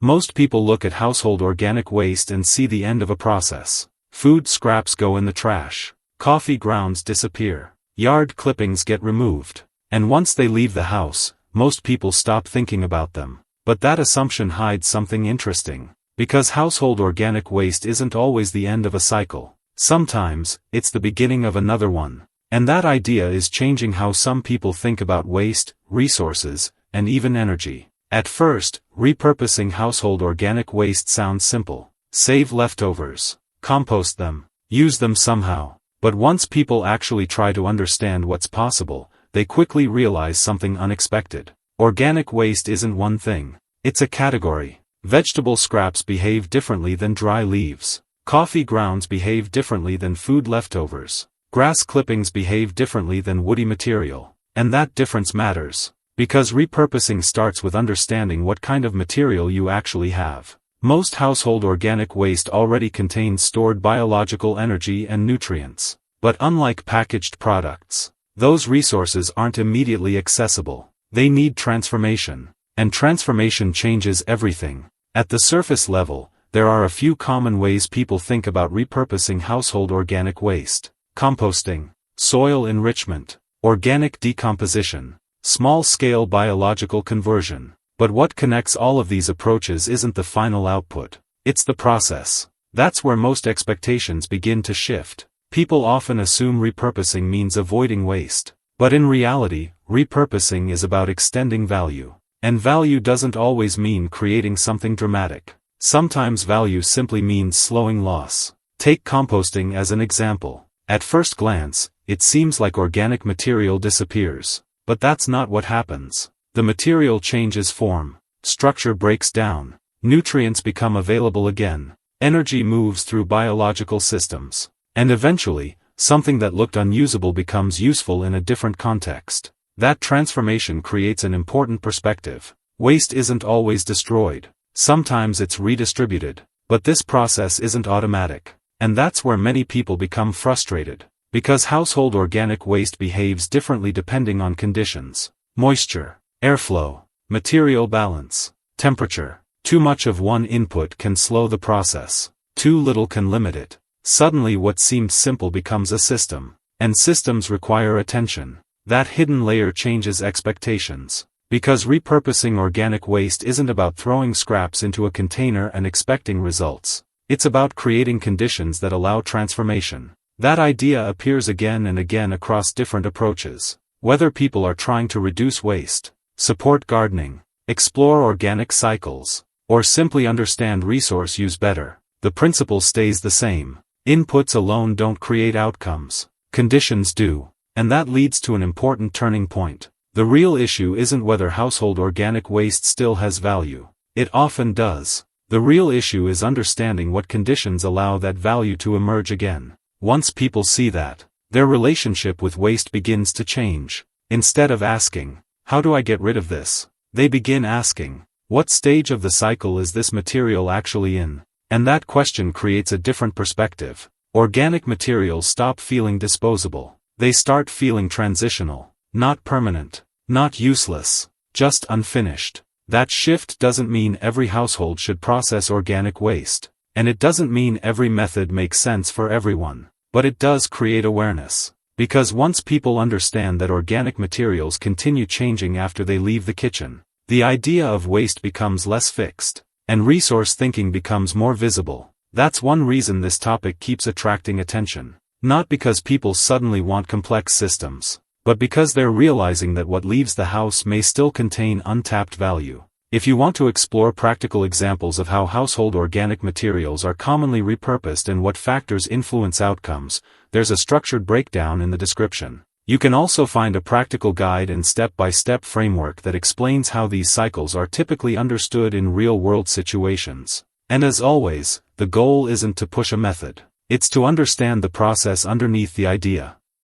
Most people look at household organic waste and see the end of a process. Food scraps go in the trash. Coffee grounds disappear. Yard clippings get removed. And once they leave the house, most people stop thinking about them. But that assumption hides something interesting. Because household organic waste isn't always the end of a cycle. Sometimes, it's the beginning of another one. And that idea is changing how some people think about waste, resources, and even energy. At first, repurposing household organic waste sounds simple. Save leftovers. Compost them. Use them somehow. But once people actually try to understand what's possible, they quickly realize something unexpected. Organic waste isn't one thing. It's a category. Vegetable scraps behave differently than dry leaves. Coffee grounds behave differently than food leftovers. Grass clippings behave differently than woody material. And that difference matters. Because repurposing starts with understanding what kind of material you actually have. Most household organic waste already contains stored biological energy and nutrients. But unlike packaged products, those resources aren't immediately accessible. They need transformation. And transformation changes everything. At the surface level, there are a few common ways people think about repurposing household organic waste. Composting, soil enrichment, organic decomposition, small-scale biological conversion. But what connects all of these approaches isn't the final output. It's the process. That's where most expectations begin to shift. People often assume repurposing means avoiding waste. But in reality, repurposing is about extending value. And value doesn't always mean creating something dramatic. Sometimes value simply means slowing loss. Take composting as an example. At first glance, it seems like organic material disappears. But that's not what happens. The material changes form. Structure breaks down. Nutrients become available again. Energy moves through biological systems. And eventually, something that looked unusable becomes useful in a different context. That transformation creates an important perspective. Waste isn't always destroyed. Sometimes it's redistributed. But this process isn't automatic. And that's where many people become frustrated. Because household organic waste behaves differently depending on conditions. Moisture, airflow, material balance, temperature. Too much of one input can slow the process. Too little can limit it. Suddenly what seemed simple becomes a system. And systems require attention. That hidden layer changes expectations. Because repurposing organic waste isn't about throwing scraps into a container and expecting results. It's about creating conditions that allow transformation. That idea appears again and again across different approaches. Whether people are trying to reduce waste, support gardening, explore organic cycles, or simply understand resource use better, the principle stays the same. Inputs alone don't create outcomes. Conditions do. And that leads to an important turning point. The real issue isn't whether household organic waste still has value. It often does. The real issue is understanding what conditions allow that value to emerge again. Once people see that, their relationship with waste begins to change. Instead of asking, "How do I get rid of this?" they begin asking, "What stage of the cycle is this material actually in?" And that question creates a different perspective. Organic materials stop feeling disposable. They start feeling transitional, not permanent, not useless, just unfinished. That shift doesn't mean every household should process organic waste, and it doesn't mean every method makes sense for everyone, but it does create awareness. Because once people understand that organic materials continue changing after they leave the kitchen, the idea of waste becomes less fixed, and resource thinking becomes more visible. That's one reason this topic keeps attracting attention. Not because people suddenly want complex systems, but because they're realizing that what leaves the house may still contain untapped value. If you want to explore practical examples of how household organic materials are commonly repurposed and what factors influence outcomes, there's a structured breakdown in the description. You can also find a practical guide and step-by-step framework that explains how these cycles are typically understood in real-world situations. And as always, the goal isn't to push a method. It's to understand the process underneath the idea.